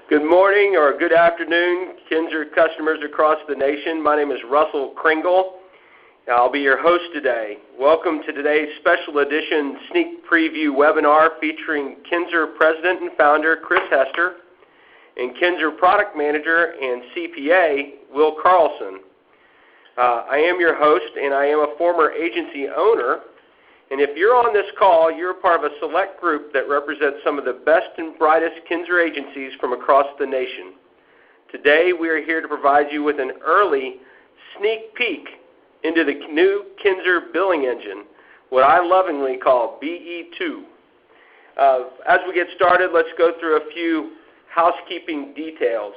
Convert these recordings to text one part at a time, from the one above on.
Good morning or good afternoon, Kinzer customers across the nation. My name is Russell Kringle. I'll be your host today. Welcome to today's special edition sneak preview webinar featuring Kinzer President and Founder Chris Hester and Kinzer Product Manager and CPA Will Carlson. I am your host, and I am a former agency owner. And if you're on this call, you're a part of a select group that represents some of the best and brightest Kinzer agencies from across the nation. Today, we are here to provide you with an early sneak peek into the new Kinzer billing engine, what I lovingly call BE2. As we get started, let's go through a few housekeeping details.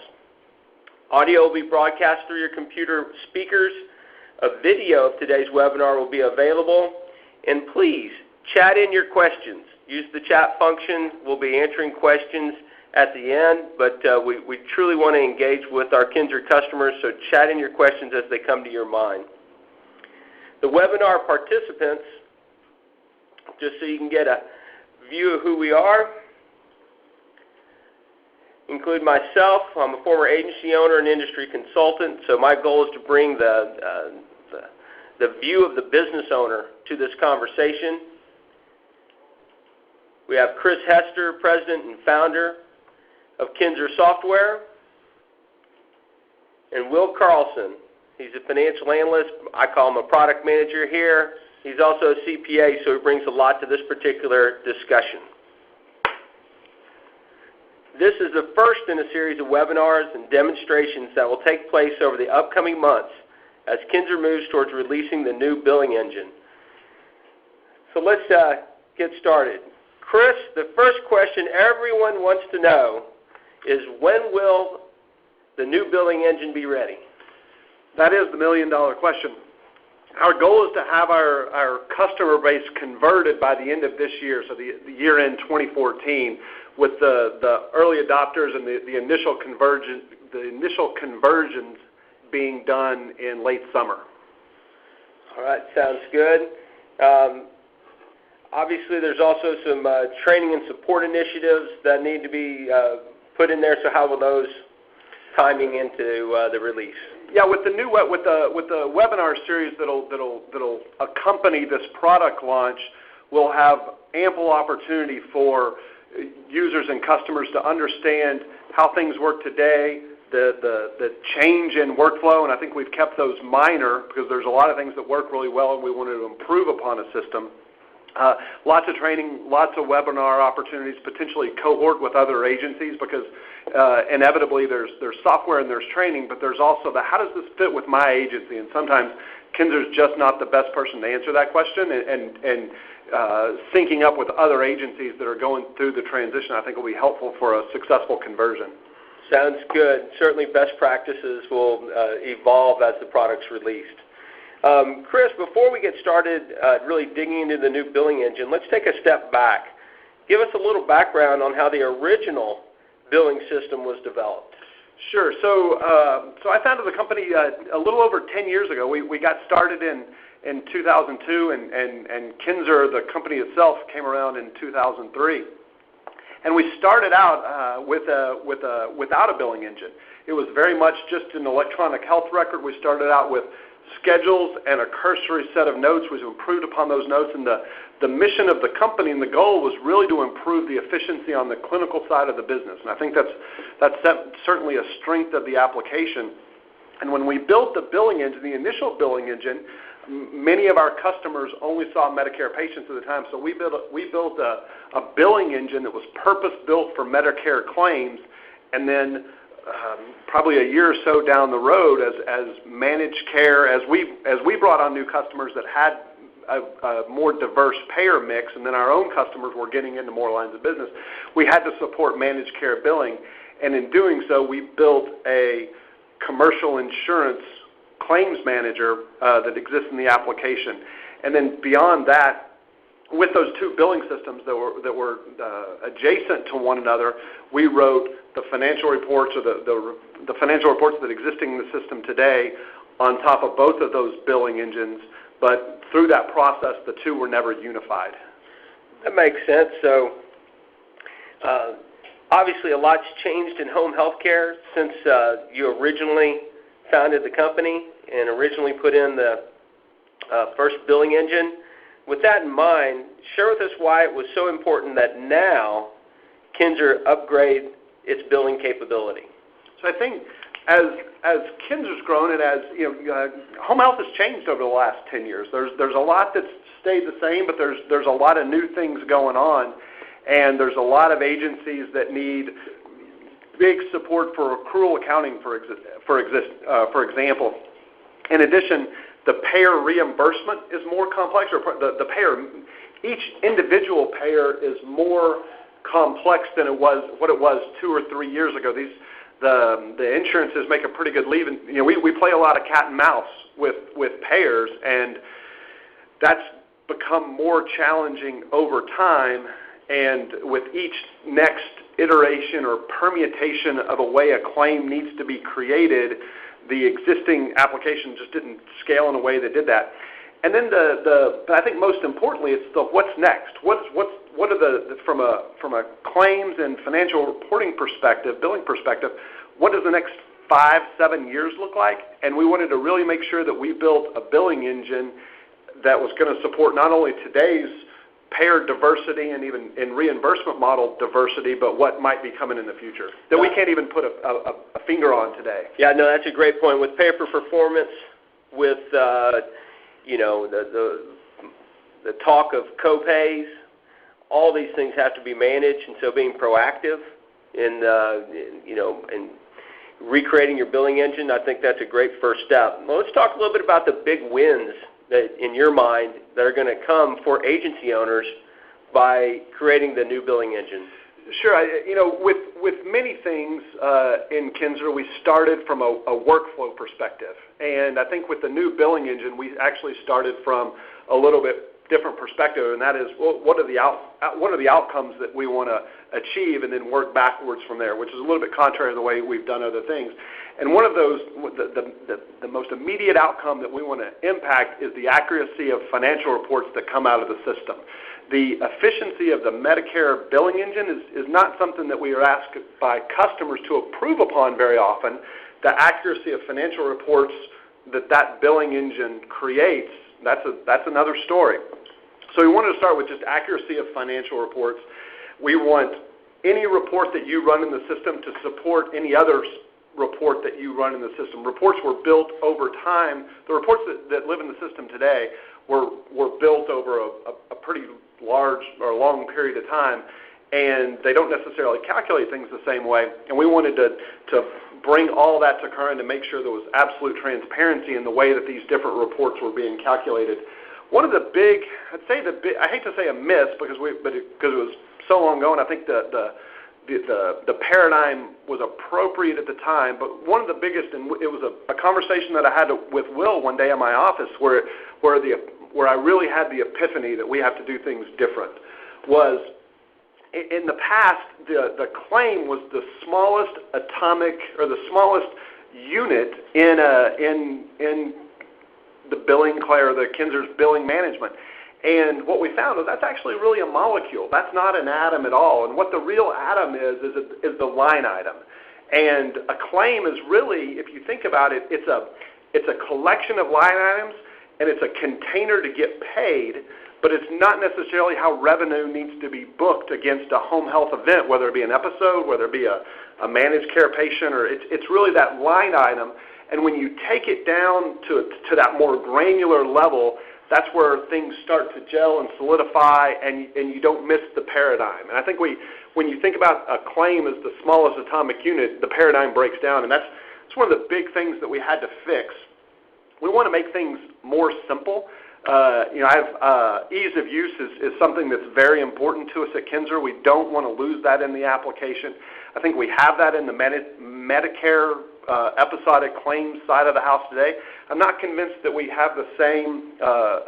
Audio will be broadcast through your computer speakers. A video of today's webinar will be available. And please, chat in your questions. Use the chat function. We'll be answering questions at the end, but we truly want to engage with our Kinzer customers, so chat in your questions as they come to your mind. The webinar participants, just so you can get a view of who we are, include myself. I'm a former agency owner and industry consultant, so my goal is to bring the view of the business owner to this conversation. We have Chris Hester, President and Founder of Kinzer Software, and Will Carlson. He's a financial analyst. I call him a product manager here. He's also a CPA, so he brings a lot to this particular discussion. This is the first in a series of webinars and demonstrations that will take place over the upcoming months as Kinzer moves towards releasing the new billing engine. So let's get started. Chris, the first question everyone wants to know is, when will the new billing engine be ready? That is the million-dollar question. Our goal is to have our customer base converted by the end of this year, so the year-end 2014, with the early adopters and the initial conversions being done in late summer. All right, sounds good. Obviously, there's also some training and support initiatives that need to be put in there. So, how will those timing into the release? Yeah, with the webinar series that'll accompany this product launch, we'll have ample opportunity for users and customers to understand how things work today, the change in workflow, and I think we've kept those minor because there's a lot of things that work really well and we wanted to improve upon a system. Lots of training, lots of webinar opportunities, potentially cohort with other agencies, because inevitably there's software and there's training, but there's also the how does this fit with my agency? And sometimes Kinzer's just not the best person to answer that question, and syncing up with other agencies that are going through the transition, I think, will be helpful for a successful conversion. Sounds good. Certainly best practices will evolve as the product's released. Chris, before we get started really digging into the new billing engine, let's take a step back. Give us a little background on how the original billing system was developed. Sure. So I founded the company a little over 10 years ago. We got started in 2002, and Kinzer, the company itself, came around in 2003. And we started out without a billing engine. It was very much just an electronic health record. We started out with schedules and a cursory set of notes. We improved upon those notes, and the mission of the company and the goal was really to improve the efficiency on the clinical side of the business. And I think that's certainly a strength of the application. And when we built the billing engine, the initial billing engine, many of our customers only saw Medicare patients at the time, so we built a billing engine that was purpose-built for Medicare claims, and then probably a year or so down the road, as managed care, as we brought on new customers that had a more diverse payer mix, and then our own customers were getting into more lines of business, we had to support managed care billing, and in doing so, we built a commercial insurance claims manager that exists in the application. And then beyond that, with those two billing systems that were adjacent to one another, we wrote the financial reports, or the financial reports that exist in the system today, on top of both of those billing engines. But through that process, the two were never unified. That makes sense. So Obviously, a lot's changed in home health care since you originally founded the company and originally put in the first billing engine. With that in mind, share with us why it was so important that now Kinzer upgrade its billing capability. So I think as Kinzer's grown and as home health has changed over the last 10 years. There's a lot that's stayed the same, but there's a lot of new things going on, and there's a lot of agencies that need big support for accrual accounting, for example. In addition, the payer reimbursement is more complex, or the payer, each individual payer is more complex than what it was 2 or 3 years ago. The insurances make a pretty good lead. We play a lot of cat and mouse with payers, and that's become more challenging over time. And with each next iteration or permutation of a way a claim needs to be created, the existing application just didn't scale in a way that did that. And then but I think most importantly, it's the what's next. What are from a claims and financial reporting perspective, billing perspective, what does the next 5-7 years look like? And we wanted to really make sure that we built a billing engine that was going to support not only today's payer diversity and even in reimbursement model diversity, but what might be coming in the future that we can't even put a finger on today. Yeah, no, that's a great point. With pay for performance, with the talk of co-pays, all these things have to be managed, and so being proactive in recreating your billing engine, I think that's a great first step. Well, let's talk a little bit about the big wins that, in your mind, that are going to come for agency owners by creating the new billing engine. Sure. With many things in Kinzer, we started from a workflow perspective, and I think with the new billing engine, we actually started from a little bit different perspective, and that is, what are the outcomes that we want to achieve, and then work backwards from there, which is a little bit contrary to the way we've done other things. And one of those, the most immediate outcome that we want to impact is the accuracy of financial reports that come out of the system. The efficiency of the Medicare billing engine is not something that we are asked by customers to approve upon very often. The accuracy of financial reports that billing engine creates, that's another story. So we wanted to start with just accuracy of financial reports. We want any report that you run in the system to support any other report that you run in the system. Reports were built over time. The reports that live in the system today were built over a pretty large or long period of time, and they don't necessarily calculate things the same way. And we wanted to bring all that to current and make sure there was absolute transparency in the way that these different reports were being calculated. One of the big, I hate to say a miss because it was so long ago, and I think the paradigm was appropriate at the time, but one of the biggest, and it was a conversation that I had with Will one day in my office where I really had the epiphany that we have to do things different, was in the past, the claim was the smallest atomic or the smallest unit in the billing or the Kinzer's billing management. And what we found was that's actually really a molecule. That's not an atom at all. And what the real atom is the line item. And a claim is really, if you think about it, it's a collection of line items, and it's a container to get paid, but it's not necessarily how revenue needs to be booked against a home health event, whether it be an episode, whether it be a managed care patient, or it's really that line item. And when you take it down to that more granular level, that's where things start to gel and solidify, and you don't miss the paradigm. And I think when you think about a claim as the smallest atomic unit, the paradigm breaks down, and that's one of the big things that we had to fix. We want to make things more simple. Ease of use is something that's very important to us at Kinzer. We don't want to lose that in the application. I think we have that in the Medicare episodic claims side of the house today. I'm not convinced that we have the same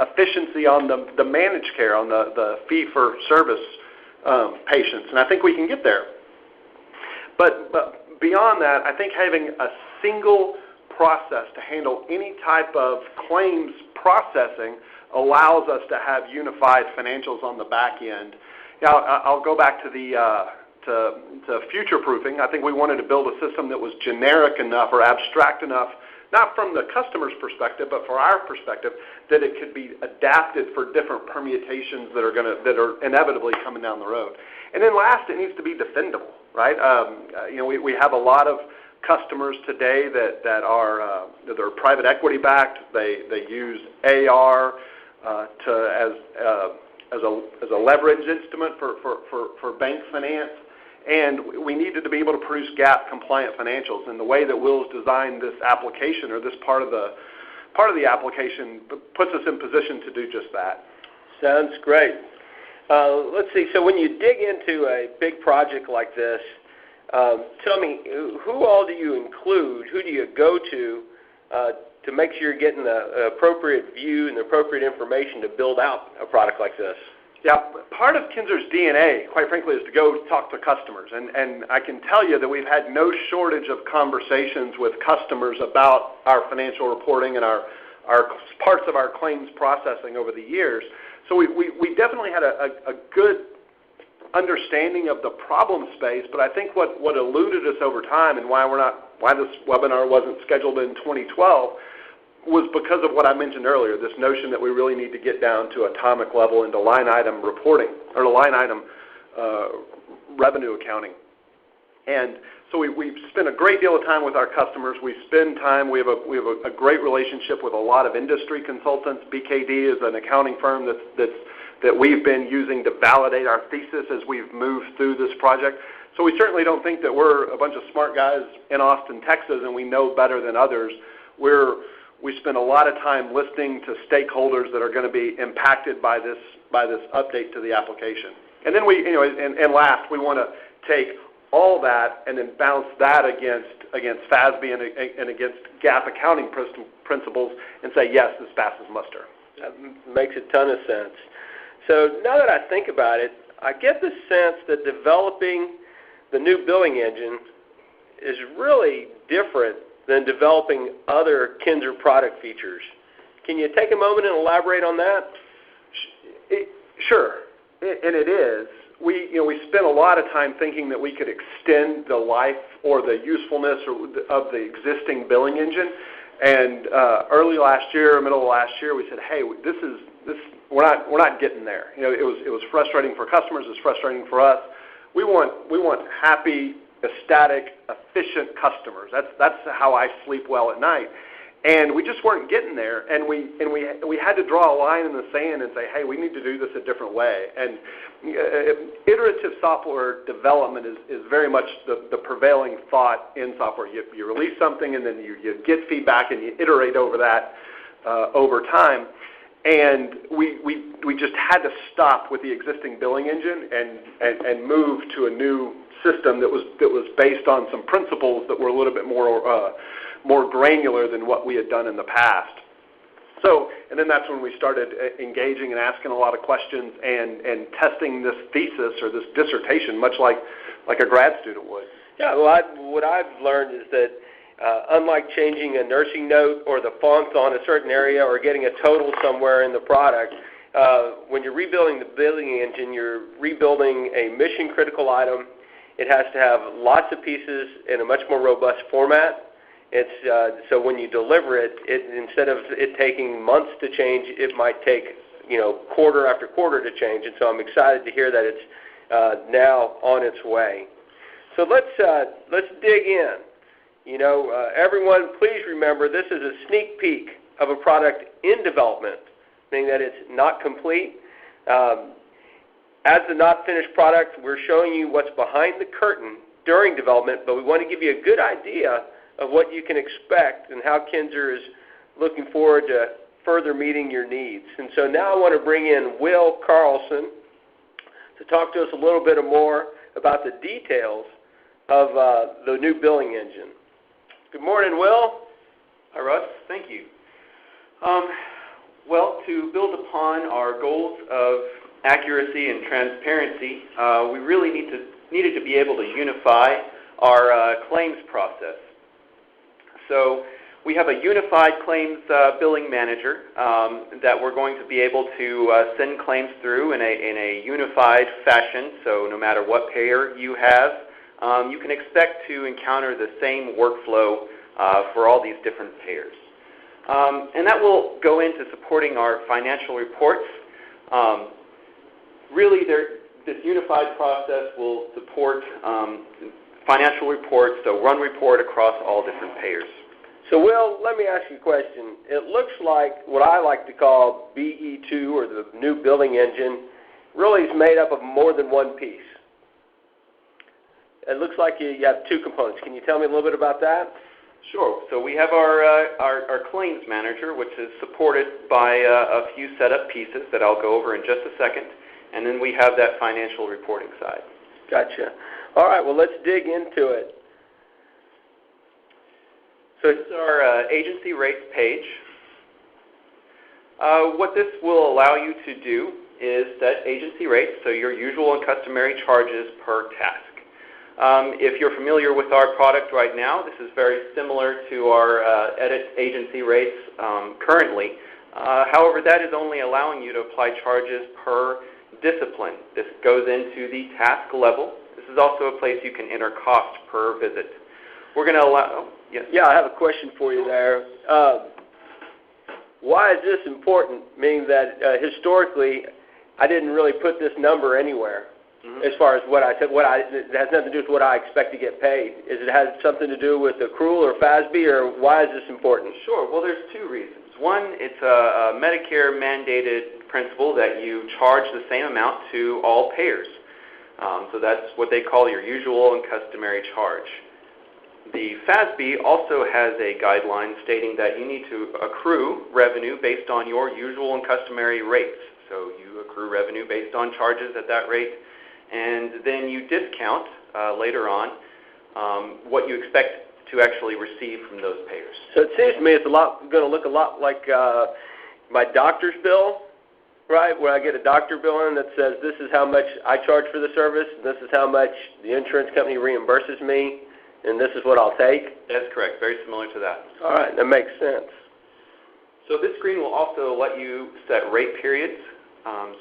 efficiency on the managed care, on the fee-for-service patients, and I think we can get there. But beyond that, I think having a single process to handle any type of claims processing allows us to have unified financials on the back end. Now, I'll go back to to future-proofing. I think we wanted to build a system that was generic enough or abstract enough, not from the customer's perspective, but for our perspective, that it could be adapted for different permutations that are inevitably coming down the road. And then last, it needs to be defendable, right? We have a lot of customers today that are private equity backed. They use AR as a leverage instrument for bank finance, and we needed to be able to produce GAAP compliant financials. And the way that Will's designed this application, or this part of the application, puts us in position to do just that. Sounds great. Let's see. So when you dig into a big project like this, tell me, who all do you include? Who do you go to make sure you're getting the appropriate view and the appropriate information to build out a product like this? Yeah, part of Kinzer's DNA, quite frankly, is to go talk to customers. And I can tell you that we've had no shortage of conversations with customers about our financial reporting and our parts of our claims processing over the years. So we definitely had a good understanding of the problem space, but I think what eluded us over time and why this webinar wasn't scheduled in 2012 was because of what I mentioned earlier, this notion that we really need to get down to atomic level into line item reporting, or line item revenue accounting. And so we've spent a great deal of time with our customers. We have a great relationship with a lot of industry consultants. BKD is an accounting firm that we've been using to validate our thesis as we've moved through this project. So we certainly don't think that we're a bunch of smart guys in Austin, Texas, and we know better than others. We spend a lot of time listening to stakeholders that are going to be impacted by this update to the application. And then and last, we want to take all that and then bounce that against FASB and against GAAP accounting principles and say, yes, this passes muster. That makes a ton of sense. So now that I think about it, I get the sense that developing the new billing engine is really different than developing other Kinzer product features. Can you take a moment and elaborate on that? Sure, and it is. We spent a lot of time thinking that we could extend the life or the usefulness of the existing billing engine. And early last year, middle of last year, we said, hey, we're not getting there. It was frustrating for customers. It's frustrating for us. We want happy, ecstatic, efficient customers. That's how I sleep well at night. And we just weren't getting there. And we had to draw a line in the sand and say, hey, we need to do this a different way. And iterative software development is very much the prevailing thought in software. You release something and then you get feedback and you iterate over that over time. And we just had to stop with the existing billing engine and move to a new system that was based on some principles that were a little bit more granular than what we had done in the past. So, and then that's when we started engaging and asking a lot of questions and testing this thesis or this dissertation, much like a grad student would. Yeah, well, what I've learned is that unlike changing a nursing note or the fonts on a certain area or getting a total somewhere in the product, when you're rebuilding the billing engine, you're rebuilding a mission-critical item. It has to have lots of pieces in a much more robust format. So when you deliver it, instead of it taking months to change, it might take quarter after quarter to change. And so I'm excited to hear that it's now on its way. So let's dig in. Everyone, please remember this is a sneak peek of a product in development, meaning that it's not complete. As the not finished product, we're showing you what's behind the curtain during development, but we want to give you a good idea of what you can expect and how Kinzer is looking forward to further meeting your needs. And so now I want to bring in Will Carlson to talk to us a little bit more about the details of the new billing engine. Good morning, Will. Hi, Russ. Thank you. Well, to build upon our goals of accuracy and transparency, we really needed to be able to unify our claims process. So We have a unified claims billing manager that we're going to be able to send claims through in a unified fashion. So no matter what payer you have, you can expect to encounter the same workflow for all these different payers. And that will go into supporting our financial reports. Really, this unified process will support financial reports, so run report across all different payers. So, Will, let me ask you a question. It looks like what I like to call BE2, or the new billing engine, really is made up of more than one piece. It looks like you have two components. Can you tell me a little bit about that? Sure. So we have our claims manager, which is supported by a few setup pieces that I'll go over in just a second. And then we have that financial reporting side. Gotcha. All right, well, let's dig into it. So this is our agency rates page. What this will allow you to do is set agency rates, so your usual and customary charges per task. If you're familiar with our product right now, this is very similar to our edit agency rates currently. However, that is only allowing you to apply charges per discipline. This goes into the task level. This is also a place you can enter cost per visit. We're going to allow... Yes. Yeah, I have a question for you there. Why is this important? Meaning that historically, I didn't really put this number anywhere. Mm-hmm. As far as what I said, it has nothing to do with what I expect to get paid. Is it has something to do with accrual or FASB, or why is this important? Sure. Well, there's two reasons. One, it's a Medicare mandated principle that you charge the same amount to all payers. So that's what they call your usual and customary charge. The FASB also has a guideline stating that you need to accrue revenue based on your usual and customary rates. So you accrue revenue based on charges at that rate, and then you discount later on what you expect to actually receive from those payers. So it seems to me it's going to look a lot like my doctor's bill, right? Where I get a doctor bill in that says this is how much I charge for the service, and this is how much the insurance company reimburses me, and this is what I'll take? That's correct. Very similar to that. All right, that makes sense. So this screen will also let you set rate periods.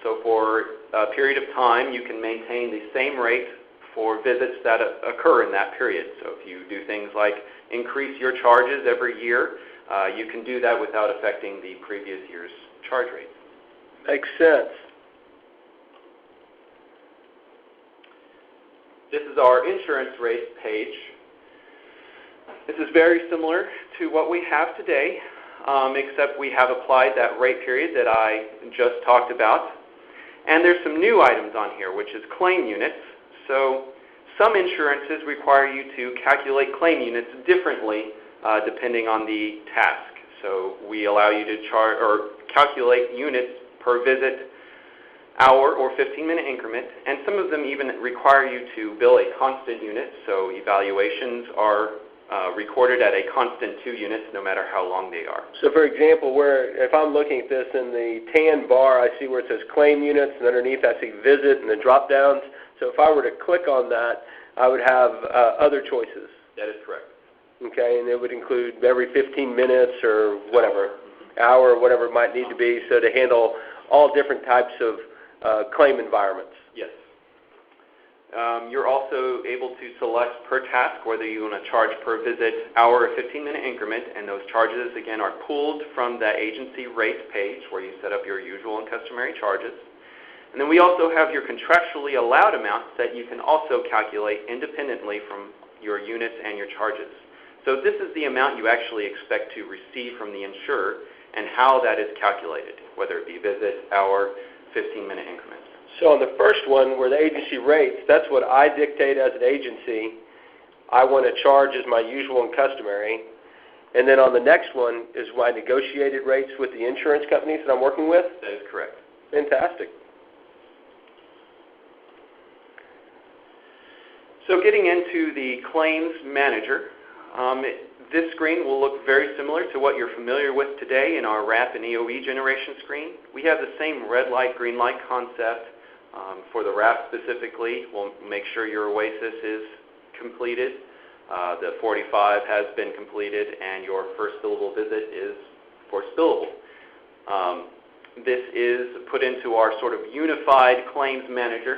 So for a period of time, you can maintain the same rate for visits that occur in that period. So if you do things like increase your charges every year, you can do that without affecting the previous year's charge rate. Makes sense. This is our insurance rates page. This is very similar to what we have today, except we have applied that rate period that I just talked about. And there's some new items on here, which is claim units. So some insurances require you to calculate claim units differently depending on the task. So we allow you to calculate units per visit, hour, or 15-minute increment, and some of them even require you to bill a constant unit. So evaluations are recorded at a constant 2 units no matter how long they are. So for example, if I'm looking at this in the tan bar, I see where it says claim units, and underneath I see visit and the drop downs. So if I were to click on that, I would have other choices. That is correct. Okay, and it would include every 15 minutes or whatever, hour or whatever it might need to be, so to handle all different types of claim environments. Yes. You're also able to select per task whether you want to charge per visit, hour, or 15-minute increment, and those charges, again, are pulled from that agency rates page where you set up your usual and customary charges. And then we also have your contractually allowed amounts that you can also calculate independently from your units and your charges. So this is the amount you actually expect to receive from the insurer and how that is calculated, whether it be visit, hour, 15-minute increments. So on the first one, where the agency rates, that's what I dictate as an agency. I want to charge as my usual and customary. And then on the next one is my negotiated rates with the insurance companies that I'm working with? That is correct. Fantastic. So getting into the claims manager, this screen will look very similar to what you're familiar with today in our RAP and EOE generation screen. We have the same red light, green light concept. For the RAP specifically, we'll make sure your OASIS is completed. The 45 has been completed, and your first billable visit is for billable. This is put into our sort of unified claims manager,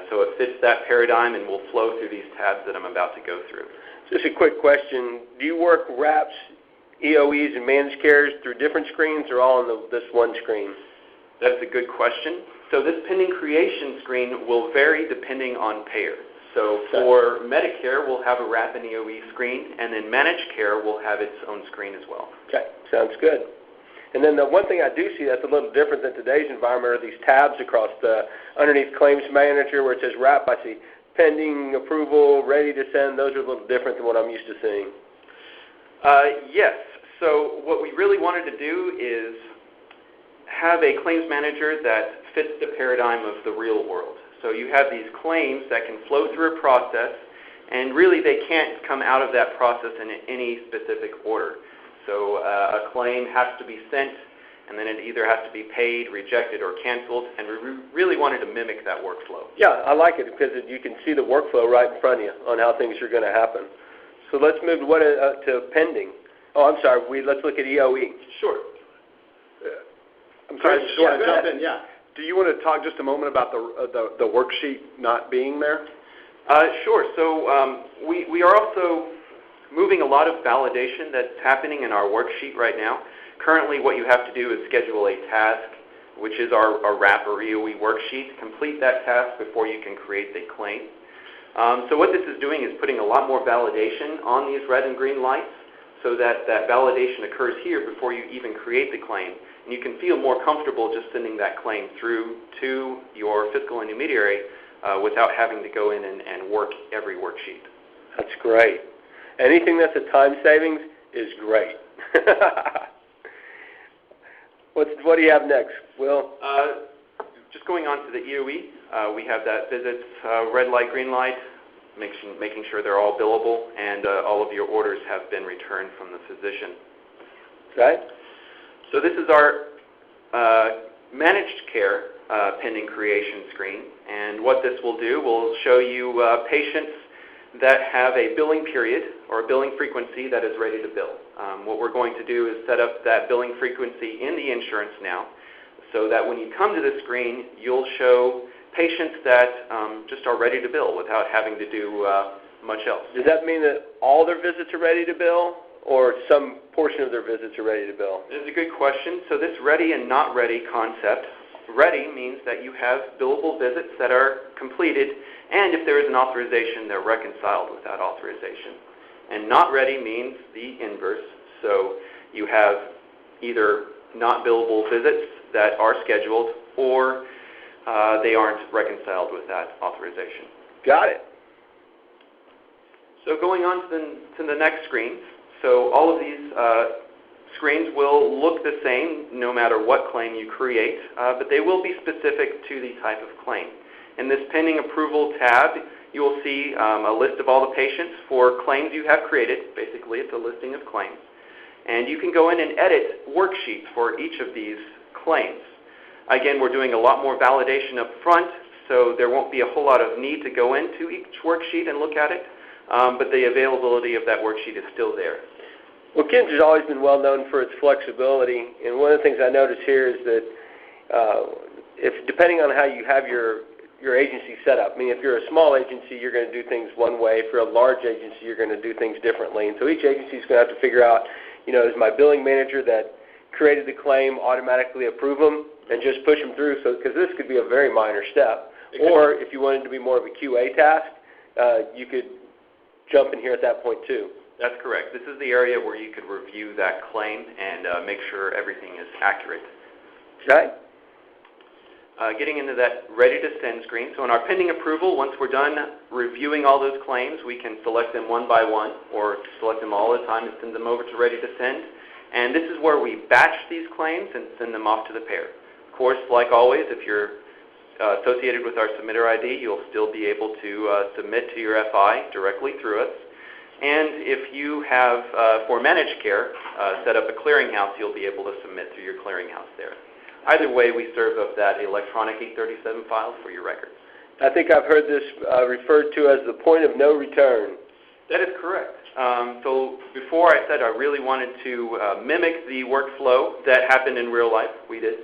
so it fits that paradigm and will flow through these tabs that I'm about to go through. Just a quick question. Do you work wraps, EOEs, and managed cares through different screens or all on this one screen? That's a good question. So this pending creation screen will vary depending on payer. So for Medicare, we'll have a wrap and EOE screen, and then managed care will have its own screen as well. Okay, sounds good. And then the one thing I do see that's a little different than today's environment are these tabs across underneath Claims Manager where it says wrap. I see pending approval, ready to send. Those are a little different than what I'm used to seeing. Yes. So what we really wanted to do is have a claims manager that fits the paradigm of the real world. So you have these claims that can flow through a process, and really they can't come out of that process in any specific order. So a claim has to be sent, and then it either has to be paid, rejected, or canceled, and we really wanted to mimic that workflow. Yeah, I like it because you can see the workflow right in front of you on how things are going to happen. So let's move to pending. Oh, I'm sorry. Let's look at EOE. Sure. I'm sorry. Yeah, jump in. Yeah. Do you want to talk just a moment about the worksheet not being there? Sure. So we are also moving a lot of validation that's happening in our worksheet right now. Currently, what you have to do is schedule a task, which is our wrap or EOE worksheet. Complete that task before you can create the claim. So what this is doing is putting a lot more validation on these red and green lights so that validation occurs here before you even create the claim. And you can feel more comfortable just sending that claim through to your fiscal intermediary without having to go in and work every worksheet. That's great. Anything that's a time savings is great. What do you have next, Will? Just going on to the EOE, we have that visits, red light, green light, making sure they're all billable, and all of your orders have been returned from the physician. Right. So this is our managed care pending creation screen, and what this will do will show you patients that have a billing period or a billing frequency that is ready to bill. What we're going to do is set up that billing frequency in the insurance now so that when you come to the screen, you'll show patients that just are ready to bill without having to do much else. Does that mean that all their visits are ready to bill or some portion of their visits are ready to bill? This is a good question. So this ready and not ready concept, ready means that you have billable visits that are completed, and if there is an authorization, they're reconciled with that authorization. And not ready means the inverse. So you have either not billable visits that are scheduled or they aren't reconciled with that authorization. Got it. So going on to the next screen. So all of these screens will look the same no matter what claim you create, but they will be specific to the type of claim. In this pending approval tab, you will see a list of all the patients for claims you have created. Basically, it's a listing of claims. And you can go in and edit worksheets for each of these claims. Again, we're doing a lot more validation up front, so there won't be a whole lot of need to go into each worksheet and look at it, but the availability of that worksheet is still there. Well, KINS has always been well known for its flexibility, and one of the things I notice here is that depending on how you have your agency set up, I mean, if you're a small agency, you're going to do things one way. If you're a large agency, you're going to do things differently. And so each agency is going to have to figure out, is my billing manager that created the claim automatically approve them and just push them through? So, because this could be a very minor step. Or if you wanted to be more of a QA task, you could jump in here at that point too. That's correct. This is the area where you could review that claim and make sure everything is accurate. Right. Getting into that ready to send screen. So in our pending approval, once we're done reviewing all those claims, we can select them one by one or select them all at a time and send them over to ready to send. And this is where we batch these claims and send them off to the payer. Of course, like always, if you're associated with our submitter ID, you'll still be able to submit to your FI directly through us. And if you have, for managed care, set up a clearinghouse, you'll be able to submit through your clearinghouse there. Either way, we serve up that electronic 837 file for your records. I think I've heard this referred to as the point of no return. That is correct. So before I said I really wanted to mimic the workflow that happened in real life. We did.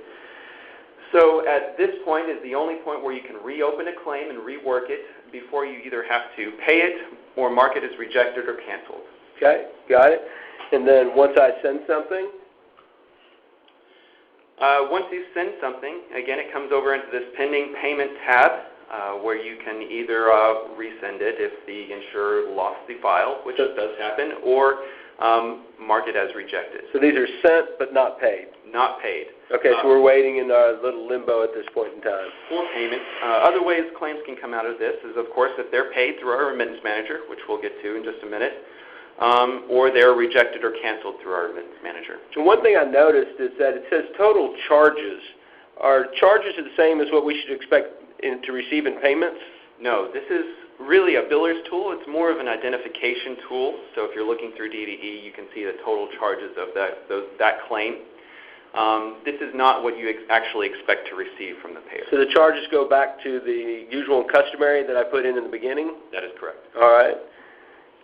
So at this point is the only point where you can reopen a claim and rework it before you either have to pay it or mark it as rejected or canceled. Okay, got it. And then once I send something? Once you send something, again, it comes over into this pending payment tab where you can either resend it if the insurer lost the file, which does happen, or mark it as rejected. So these are sent but not paid? Not paid. Okay, so we're waiting in a little limbo at this point in time. For payment. Other ways claims can come out of this is, of course, if they're paid through our remittance manager, which we'll get to in just a minute, or they're rejected or canceled through our remittance manager. And one thing I noticed is that it says total charges. Are charges the same as what we should expect to receive in payments? No, this is really a biller's tool. It's more of an identification tool. So if you're looking through DDE, you can see the total charges of that claim. This is not what you actually expect to receive from the payer. So the charges go back to the usual and customary that I put in the beginning? That is correct. All right.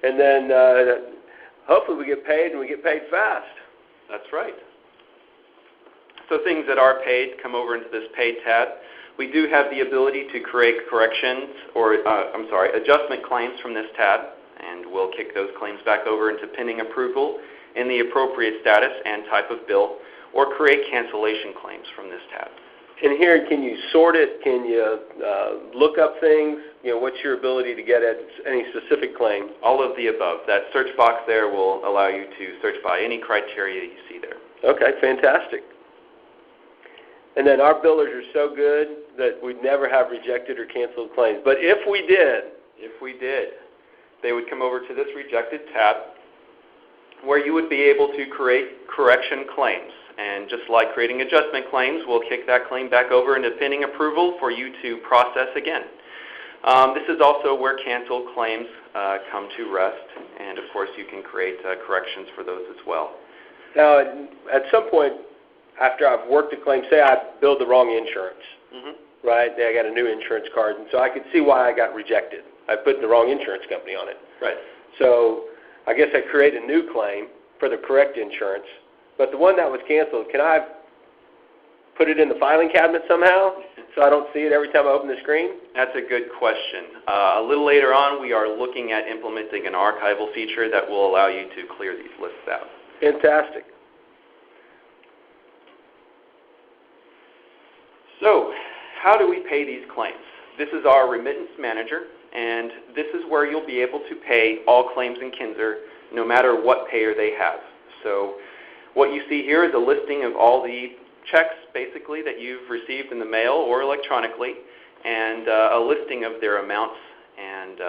And then hopefully we get paid and we get paid fast. That's right. So things that are paid come over into this paid tab. We do have the ability to create corrections or, adjustment claims from this tab, and we'll kick those claims back over into pending approval in the appropriate status and type of bill, or create cancellation claims from this tab. And here, can you sort it? Can you look up things? You know, what's your ability to get at any specific claim? All of the above. That search box there will allow you to search by any criteria you see there. Okay, fantastic. And then our billers are so good that we'd never have rejected or canceled claims. But if we did, they would come over to this rejected tab where you would be able to create correction claims. And just like creating adjustment claims, we'll kick that claim back over into pending approval for you to process again. This is also where canceled claims come to rest. And, of course, you can create corrections for those as well. Now, at some point, after I've worked a claim, say I billed the wrong insurance, right? I got a new insurance card, and so I could see why I got rejected. I put the wrong insurance company on it. Right. So I guess I create a new claim for the correct insurance, but the one that was canceled, can I put it in the filing cabinet somehow so I don't see it every time I open the screen? That's a good question. A little later on, we are looking at implementing an archival feature that will allow you to clear these lists out. Fantastic. So, how do we pay these claims? This is our remittance manager, and this is where you'll be able to pay all claims in Kinzer, no matter what payer they have. So, what you see here is a listing of all the checks, basically, that you've received in the mail or electronically, and a listing of their amounts and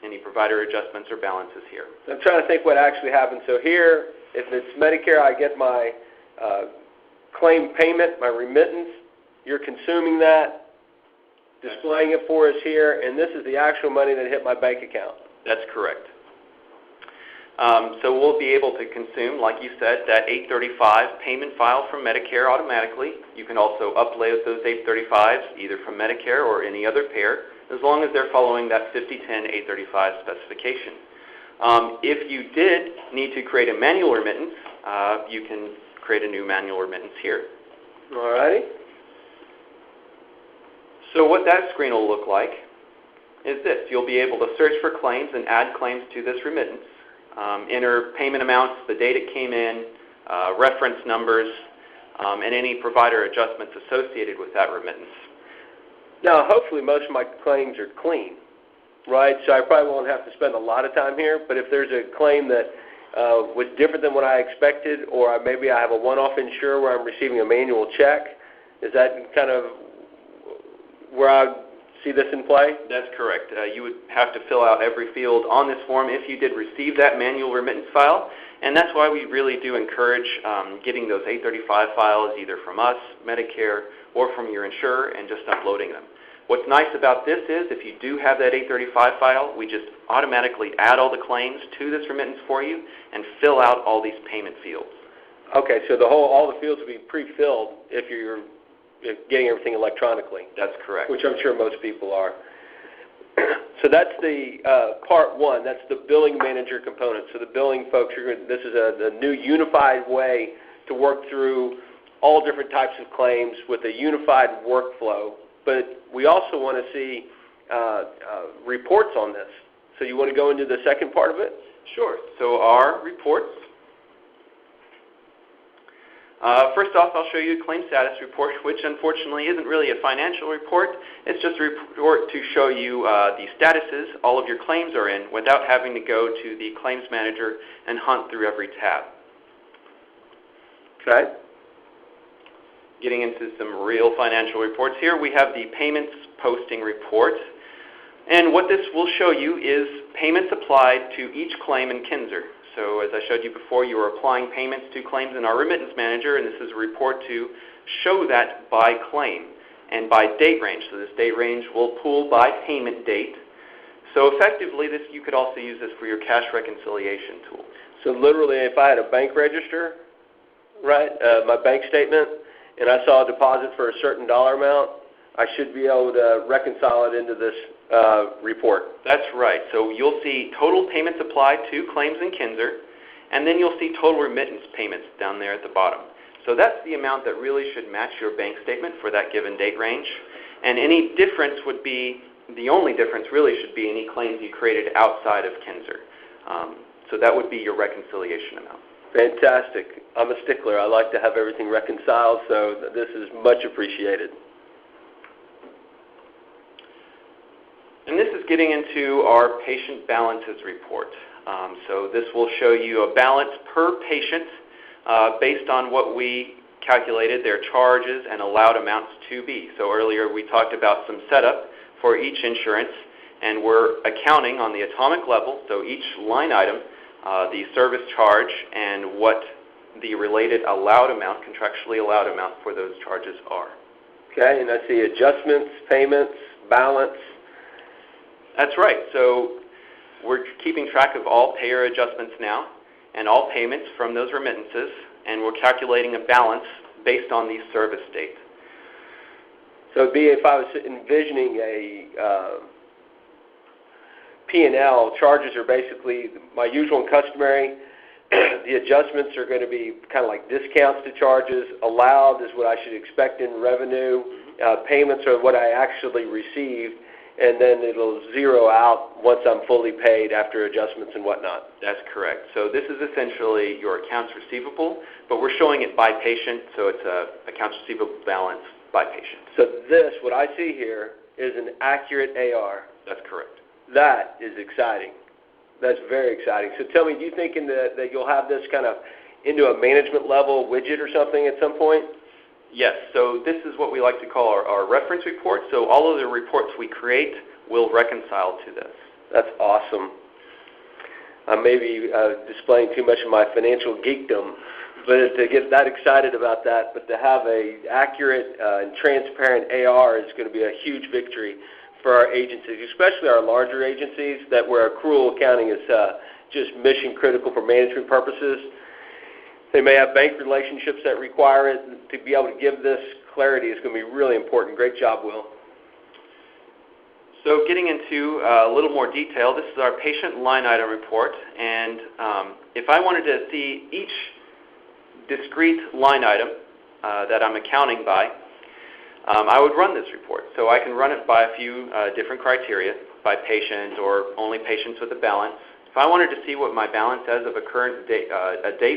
any provider adjustments or balances here. I'm trying to think what actually happened. So here, if it's Medicare, I get my claim payment, my remittance. You're consuming that, displaying it for us here, and this is the actual money that hit my bank account. That's correct. So we'll be able to consume, like you said, that 835 payment file from Medicare automatically. You can also upload those 835s either from Medicare or any other payer, as long as they're following that 5010 835 specification. If you did need to create a manual remittance, you can create a new manual remittance here. All righty. So what that screen will look like is this. You'll be able to search for claims and add claims to this remittance, enter payment amounts, the date it came in, reference numbers, and any provider adjustments associated with that remittance. Now, hopefully most of my claims are clean, right? So I probably won't have to spend a lot of time here, but if there's a claim that was different than what I expected, or maybe I have a one-off insurer where I'm receiving a manual check, is that kind of where I see this in play? That's correct. You would have to fill out every field on this form if you did receive that manual remittance file, and that's why we really do encourage getting those 835 files either from us, Medicare, or from your insurer and just uploading them. What's nice about this is if you do have that 835 file, we just automatically add all the claims to this remittance for you and fill out all these payment fields. Okay, so all the fields will be pre-filled if you're getting everything electronically. That's correct. Which I'm sure most people are. So that's the part one. That's the billing manager component. So the billing folks, this is a new unified way to work through all different types of claims with a unified workflow. But we also want to see reports on this. So you want to go into the second part of it? Sure. So our reports. First off, I'll show you a claim status report, which unfortunately isn't really a financial report. It's just a report to show you the statuses all of your claims are in without having to go to the claims manager and hunt through every tab. Okay. Getting into some real financial reports here, we have the payments posting report. And what this will show you is payments applied to each claim in Kinzer. So as I showed you before, you are applying payments to claims in our remittance manager, and this is a report to show that by claim and by date range. So this date range will pull by payment date. So effectively, you could also use this for your cash reconciliation tool. So literally, if I had a bank register, right, my bank statement, and I saw a deposit for a certain dollar amount, I should be able to reconcile it into this report. That's right. So you'll see total payments applied to claims in Kinzer, and then you'll see total remittance payments down there at the bottom. So that's the amount that really should match your bank statement for that given date range. And any difference would be, the only difference really should be any claims you created outside of Kinzer. So that would be your reconciliation amount. Fantastic. I'm a stickler. I like to have everything reconciled, so this is much appreciated. And this is getting into our patient balances report. So this will show you a balance per patient based on what we calculated their charges and allowed amounts to be. So earlier we talked about some setup for each insurance, and we're accounting on the atomic level, so each line item, the service charge, and what the related allowed amount, contractually allowed amount for those charges are. Okay, and I see adjustments, payments, balance. That's right. So we're keeping track of all payer adjustments now and all payments from those remittances, and we're calculating a balance based on the service date. So it'd be if I was envisioning a P&L, charges are basically my usual and customary. The adjustments are going to be kind of like discounts to charges. Allowed is what I should expect in revenue. Payments are what I actually received. And then it'll zero out once I'm fully paid after adjustments and whatnot. That's correct. So this is essentially your accounts receivable, but we're showing it by patient, so it's a accounts receivable balance by patient. So this, what I see here, is an accurate AR. That's correct. That is exciting. That's very exciting. So tell me, do you think that you'll have this kind of into a management level widget or something at some point? Yes, so this is what we like to call our reference report. So all of the reports we create will reconcile to this. That's awesome. I may be displaying too much of my financial geekdom, but to get that excited about that, but to have a accurate and transparent AR is going to be a huge victory for our agencies, especially our larger agencies where accrual accounting is just mission critical for management purposes. They may have bank relationships that require it. To be able to give this clarity is going to be really important. Great job, Will. So getting into a little more detail, this is our patient line item report. And if I wanted to see each discrete line item that I'm accounting by, I would run this report. So I can run it by a few different criteria, by patient or only patients with a balance. If I wanted to see what my balance as of a current date,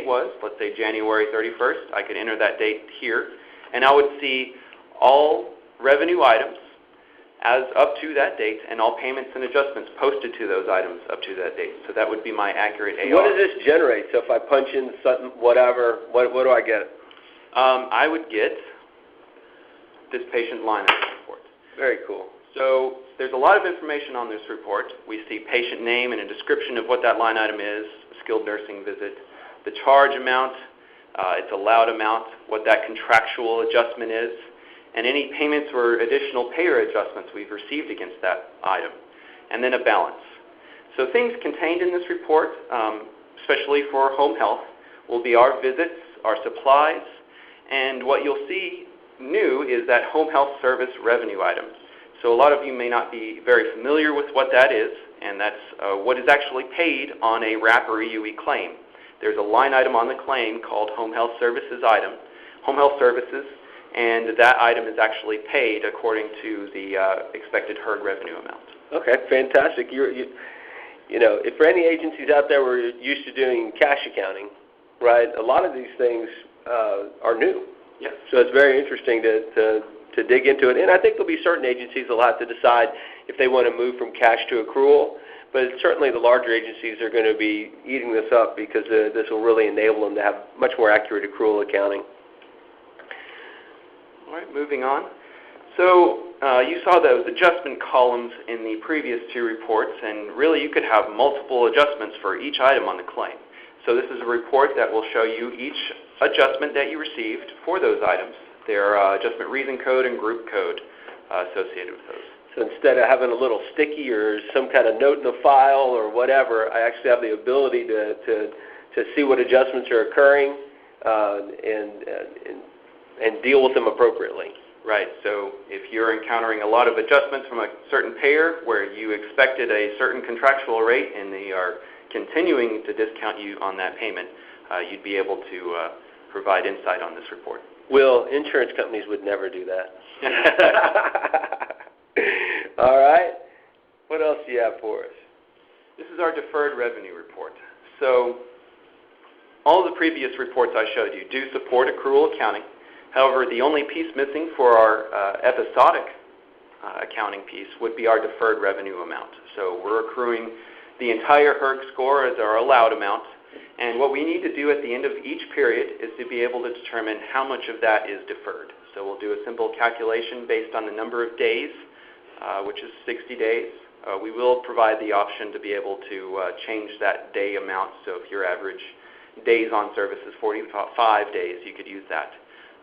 was, let's say January 31st, I could enter that date here, and I would see all revenue items as up to that date and all payments and adjustments posted to those items up to that date. So that would be my accurate AR. What does this generate? So if I punch in something, whatever, what do I get? I would get this patient line item report. Very cool. So there's a lot of information on this report. We see patient name and a description of what that line item is, a skilled nursing visit, the charge amount, its allowed amount, what that contractual adjustment is, and any payments or additional payer adjustments we've received against that item, and then a balance. So things contained in this report, especially for home health, will be our visits, our supplies, and what you'll see new is that home health service revenue item. So a lot of you may not be very familiar with what that is, and that's what is actually paid on a wrap or EUE claim. There's a line item on the claim called Home Health Services, and that item is actually paid according to the expected HERG revenue amount. Okay, fantastic. If for any agencies out there were used to doing cash accounting, right, a lot of these things are new. Yes. So it's very interesting to dig into it. And I think there'll be certain agencies that will have to decide if they want to move from cash to accrual. But certainly the larger agencies are going to be eating this up because this will really enable them to have much more accurate accrual accounting. All right, moving on. So you saw those adjustment columns in the previous two reports, and really you could have multiple adjustments for each item on the claim. So this is a report that will show you each adjustment that you received for those items, their adjustment reason code and group code associated with those. So instead of having a little sticky or some kind of note in the file or whatever, I actually have the ability to see what adjustments are occurring and deal with them appropriately. Right. So if you're encountering a lot of adjustments from a certain payer where you expected a certain contractual rate and they are continuing to discount you on that payment, you'd be able to provide insight on this report. Well, insurance companies would never do that. All right. What else do you have for us? This is our deferred revenue report. So all of the previous reports I showed you do support accrual accounting. However, the only piece missing for our episodic accounting piece would be our deferred revenue amount. So we're accruing the entire HERG score as our allowed amount. And what we need to do at the end of each period is to be able to determine how much of that is deferred. So we'll do a simple calculation based on the number of days, which is 60 days. We will provide the option to be able to change that day amount. So if your average days on service is 45 days, you could use that.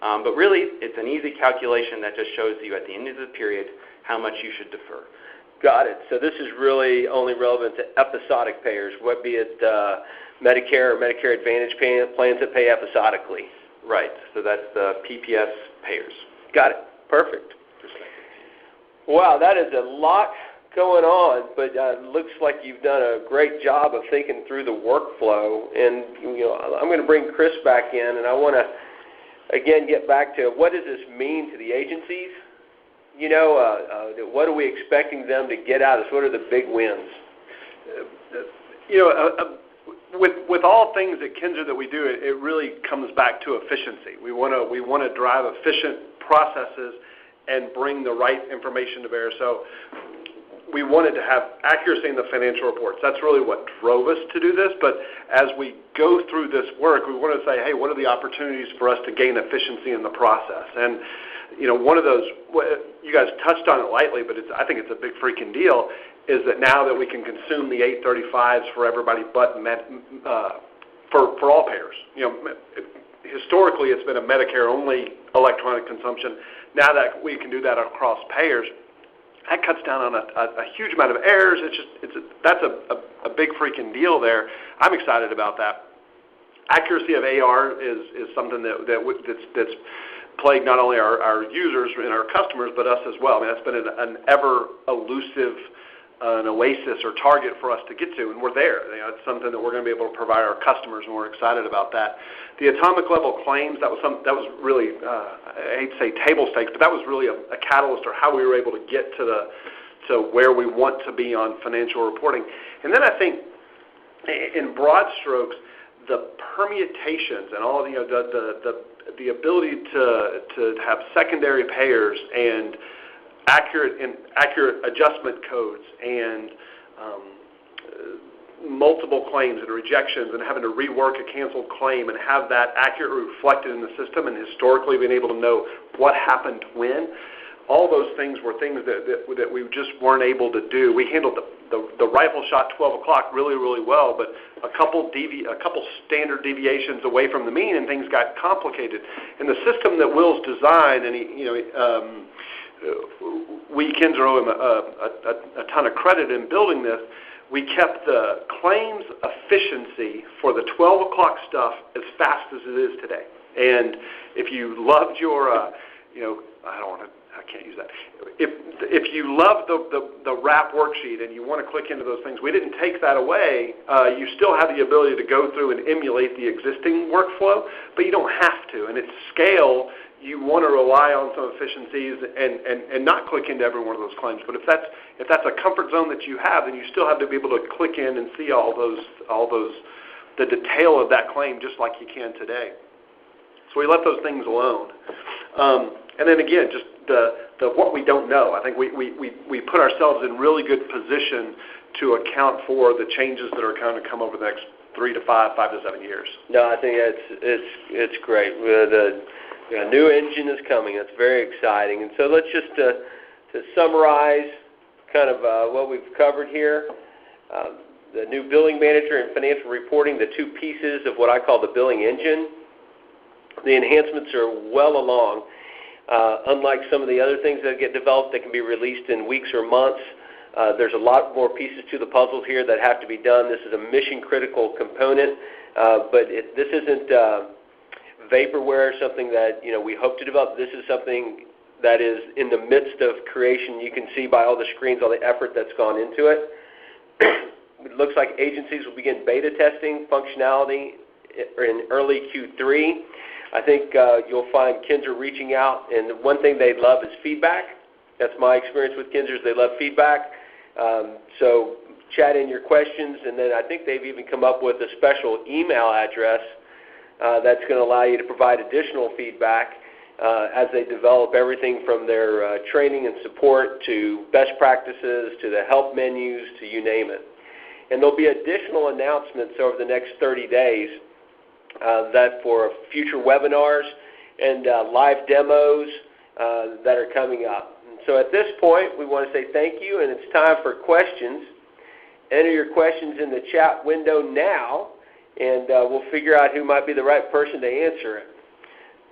But really, it's an easy calculation that just shows you at the end of the period how much you should defer. Got it. So this is really only relevant to episodic payers, what be it Medicare or Medicare Advantage plans that pay episodically. Right. So that's the PPS payers. Got it. Perfect. Wow, that is a lot going on, but it looks like you've done a great job of thinking through the workflow. And I'm going to bring Chris back in, and I want to again get back to what does this mean to the agencies? What are we expecting them to get out of this? What are the big wins? With all things at Kinzer that we do, it really comes back to efficiency. We want to drive efficient processes and bring the right information to bear. So we wanted to have accuracy in the financial reports. That's really what drove us to do this. But as we go through this work, we want to say, hey, what are the opportunities for us to gain efficiency in the process? And one of those, you guys touched on it lightly, but I think it's a big freaking deal, is that now that we can consume the 835s for everybody but for all payers. Historically, it's been a Medicare-only electronic consumption. Now that we can do that across payers, that cuts down on a huge amount of errors. That's a big freaking deal there. I'm excited about that. Accuracy of AR is something that's plagued not only our users and our customers, but us as well. I mean, that's been an ever elusive an oasis or target for us to get to, and we're there. It's something that we're going to be able to provide our customers, and we're excited about that. The atomic level claims, that was really, I hate to say table stakes, but that was really a catalyst, or how we were able to get to where we want to be on financial reporting. And then I think, in broad strokes, the permutations and all of the ability to have secondary payers and accurate adjustment codes and multiple claims and rejections and having to rework a canceled claim and have that accurately reflected in the system and historically being able to know what happened when. All those things were things that we just weren't able to do. We handled the rifle shot 12 o'clock really, really well, but a couple standard deviations away from the mean and things got complicated. And the system that Will's designed, and we Kinzer owe him a ton of credit in building this. We kept the claims efficiency for the 12 o'clock stuff as fast as it is today. And if you loved your, I can't use that. If you love the wrap worksheet and you want to click into those things, we didn't take that away. You still have the ability to go through and emulate the existing workflow, but you don't have to. And at scale, you want to rely on some efficiencies and not click into every one of those claims. But if that's a comfort zone that you have, then you still have to be able to click in and see all those the detail of that claim just like you can today. So we let those things alone. And then again, just the what we don't know. I think we put ourselves in really good position to account for the changes that are going to come over the next 3 to 5 to 7 years. No, I think it's great. A new engine is coming. That's very exciting. And so let's just to summarize kind of what we've covered here. The new billing manager and financial reporting, the two pieces of what I call the billing engine. The enhancements are well along. Unlike some of the other things that get developed that can be released in weeks or months, there's a lot more pieces to the puzzle here that have to be done. This is a mission-critical component, but this isn't vaporware, something that we hope to develop. This is something that is in the midst of creation. You can see by all the screens, all the effort that's gone into it. It looks like agencies will begin beta testing functionality in early Q3. I think you'll find Kinzer reaching out, and one thing they love is feedback. That's my experience with Kinzer, they love feedback. So chat in your questions, and then I think they've even come up with a special email address that's going to allow you to provide additional feedback as they develop everything from their training and support to best practices to the help menus to you name it. And there'll be additional announcements over the next 30 days that for future webinars and live demos that are coming up. And so at this point, we want to say thank you, and it's time for questions. Enter your questions in the chat window now, and we'll figure out who might be the right person to answer it.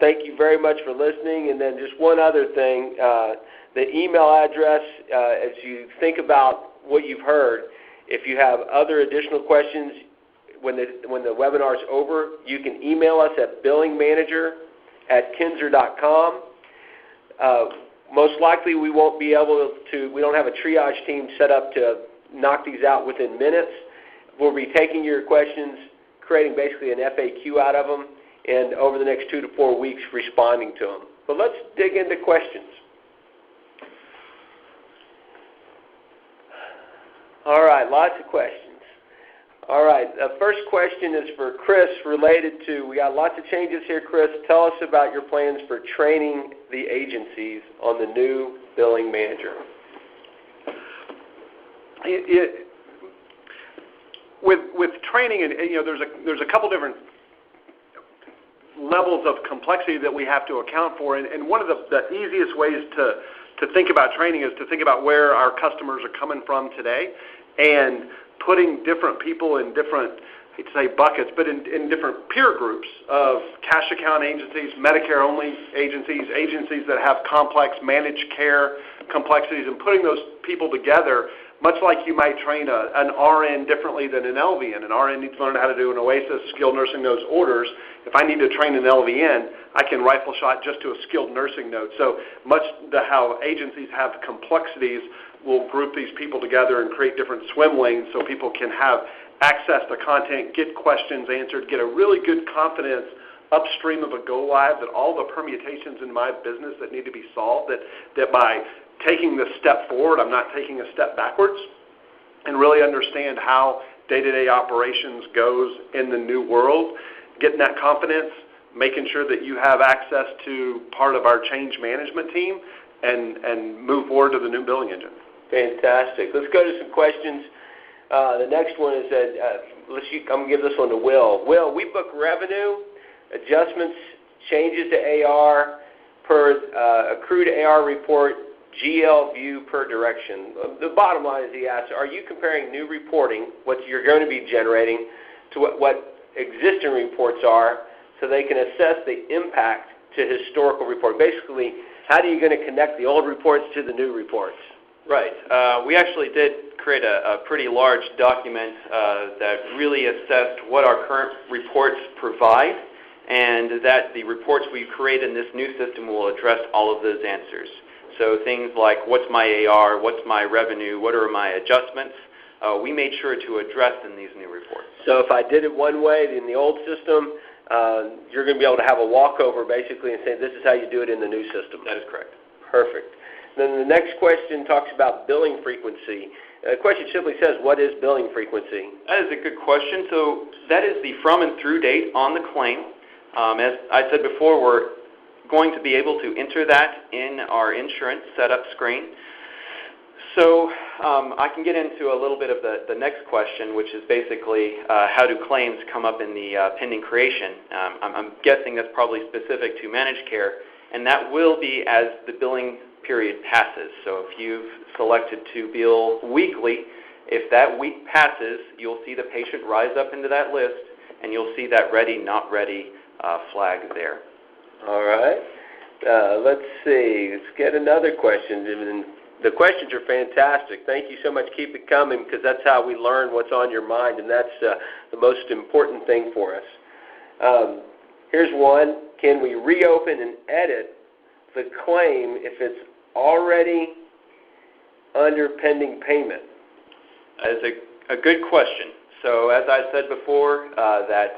Thank you very much for listening. And then just one other thing, the email address, as you think about what you've heard, if you have other additional questions when the webinar is over, you can email us at billingmanager@kinzer.com. Most likely we won't be able to, we don't have a triage team set up to knock these out within minutes. We'll be taking your questions, creating basically an FAQ out of them, and over the next 2 to 4 weeks responding to them. But let's dig into questions. All right, lots of questions. All right, the first question is for Chris related to, we got lots of changes here, Chris. Tell us about your plans for training the agencies on the new billing manager. With training, and there's a couple different levels of complexity that we have to account for, and one of the easiest ways to think about training is to think about where our customers are coming from today and putting different people in different, I'd say buckets, but in different peer groups of cash account agencies, Medicare-only agencies, agencies that have complex managed care complexities, and putting those people together, much like you might train an RN differently than an LVN. An RN needs to learn how to do an OASIS, skilled nursing notes orders. If I need to train an LVN, I can rifle shot just to a skilled nursing note. So much how agencies have complexities, we'll group these people together and create different swim lanes so people can have access to content, get questions answered, get a really good confidence upstream of a go-live that all the permutations in my business that need to be solved, that by taking the step forward, I'm not taking a step backwards, and really understand how day-to-day operations goes in the new world, getting that confidence, making sure that you have access to part of our change management team, and move forward to the new billing engine. Fantastic. Let's go to some questions. The next one is that, I'm going to give this one to Will. Will, we book revenue, adjustments, changes to AR per accrued AR report, GL view per direction. The bottom line is he asks, are you comparing new reporting, what you're going to be generating, to what existing reports are so they can assess the impact to historical report? Basically, how are you going to connect the old reports to the new reports? Right. We actually did create a pretty large document that really assessed what our current reports provide, and that the reports we create in this new system will address all of those answers. So things like what's my AR, what's my revenue, what are my adjustments, we made sure to address in these new reports. So if I did it one way in the old system, you're going to be able to have a walkover basically and say this is how you do it in the new system. That is correct. Perfect. Then the next question talks about billing frequency. The question simply says, what is billing frequency? That is a good question. So that is the from and through date on the claim. As I said before, we're going to be able to enter that in our insurance setup screen. So I can get into a little bit of the next question, which is basically how do claims come up in the pending creation. I'm guessing that's probably specific to managed care, and that will be as the billing period passes. So if you've selected to bill weekly, if that week passes, you'll see the patient rise up into that list, and you'll see that ready, not ready flag there. All right. Let's see. Let's get another question. The questions are fantastic. Thank you so much. Keep it coming because that's how we learn what's on your mind, and that's the most important thing for us. Here's one. Can we reopen and edit the claim if it's already under pending payment? That is a good question. So as I said before, that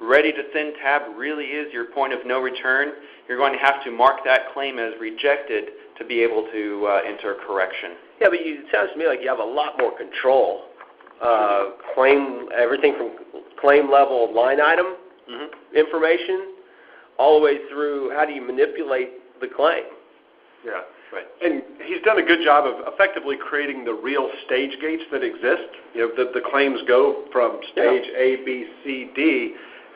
ready to send tab really is your point of no return. You're going to have to mark that claim as rejected to be able to enter a correction. Yeah, but it sounds to me like you have a lot more control. Claim everything from claim level line item information all the way through how do you manipulate the claim. Yeah. Right. And he's done a good job of effectively creating the real stage gates that exist. You know, the claims go from stage A, B, C, D,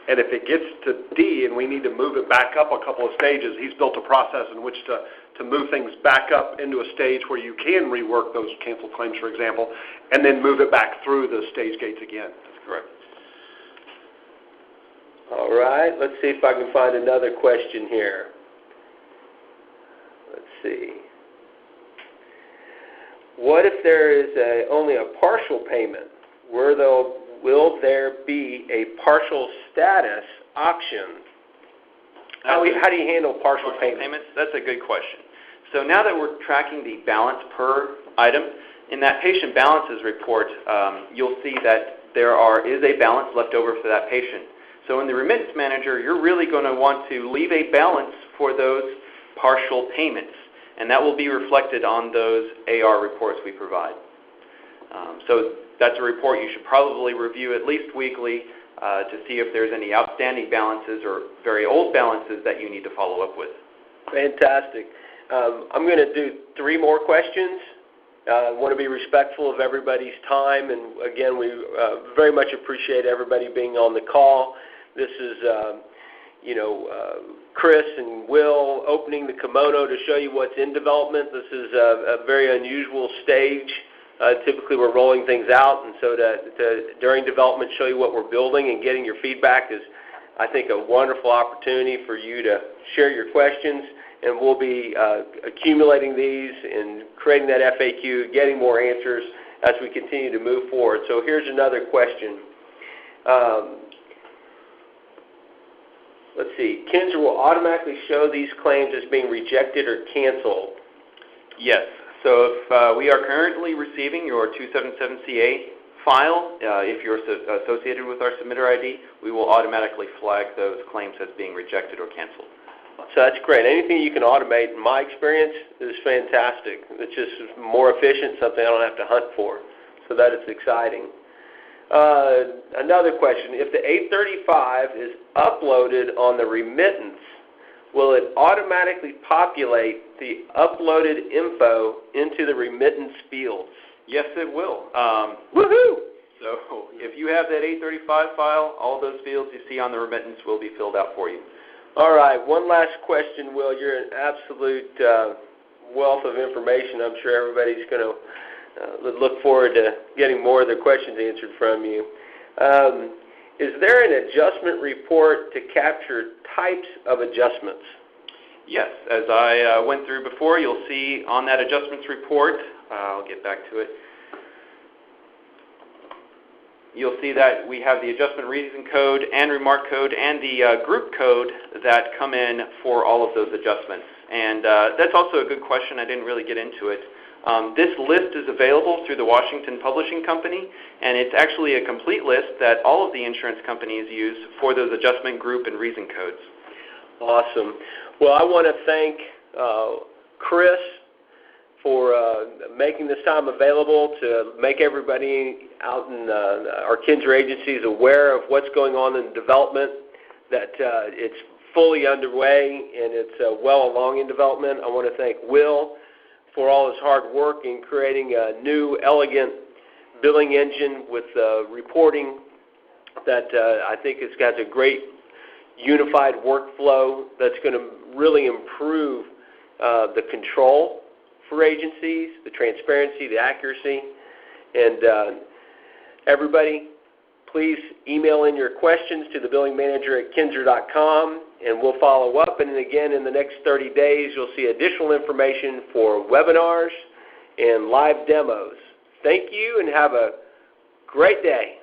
and if it gets to D and we need to move it back up a couple of stages, he's built a process in which to move things back up into a stage where you can rework those canceled claims, for example, and then move it back through the stage gates again. That's correct. All right. Let's see if I can find another question here. Let's see. What if there is only a partial payment? Will there be a partial status option? How do you handle partial payments? That's a good question. So now that we're tracking the balance per item, in that patient balances report, you'll see that there is a balance left over for that patient. So in the remittance manager, you're really going to want to leave a balance for those partial payments, and that will be reflected on those AR reports we provide. So that's a report you should probably review at least weekly to see if there's any outstanding balances or very old balances that you need to follow up with. Fantastic. I'm going to do 3 more questions. I want to be respectful of everybody's time, and again, we very much appreciate everybody being on the call. This is, Chris and Will opening the kimono to show you what's in development. This is a very unusual stage. Typically, we're rolling things out, and so to during development show you what we're building and getting your feedback is, I think, a wonderful opportunity for you to share your questions, and we'll be accumulating these and creating that FAQ, getting more answers as we continue to move forward. So here's another question. Let's see. Kinzer will automatically show these claims as being rejected or canceled. Yes. So if we are currently receiving your 277CA file, if you're associated with our submitter ID, we will automatically flag those claims as being rejected or canceled. So that's great. Anything you can automate, in my experience, is fantastic. It's just more efficient, something I don't have to hunt for. So that is exciting. Another question. If the 835 is uploaded on the remittance, will it automatically populate the uploaded info into the remittance fields? Yes, it will. Woohoo! So if you have that 835 file, all those fields you see on the remittance will be filled out for you. All right. One last question, Will. You're an absolute wealth of information. I'm sure everybody's going to look forward to getting more of their questions answered from you. Is there an adjustment report to capture types of adjustments? Yes. As I went through before, you'll see on that adjustments report, I'll get back to it, you'll see that we have the adjustment reason code and remark code and the group code that come in for all of those adjustments. And that's also a good question. I didn't really get into it. This list is available through the Washington Publishing Company, and it's actually a complete list that all of the insurance companies use for those adjustment group and reason codes. Awesome. Well, I want to thank Chris for making this time available to make everybody out in our Kinzer agencies aware of what's going on in development, that it's fully underway and it's well along in development. I want to thank Will for all his hard work in creating a new, elegant billing engine with reporting that I think it's got a great unified workflow that's going to really improve the control for agencies, the transparency, the accuracy. And everybody, please email in your questions to the billing manager at kinzer.com, and we'll follow up. And again, in the next 30 days, you'll see additional information for webinars and live demos. Thank you, and have a great day.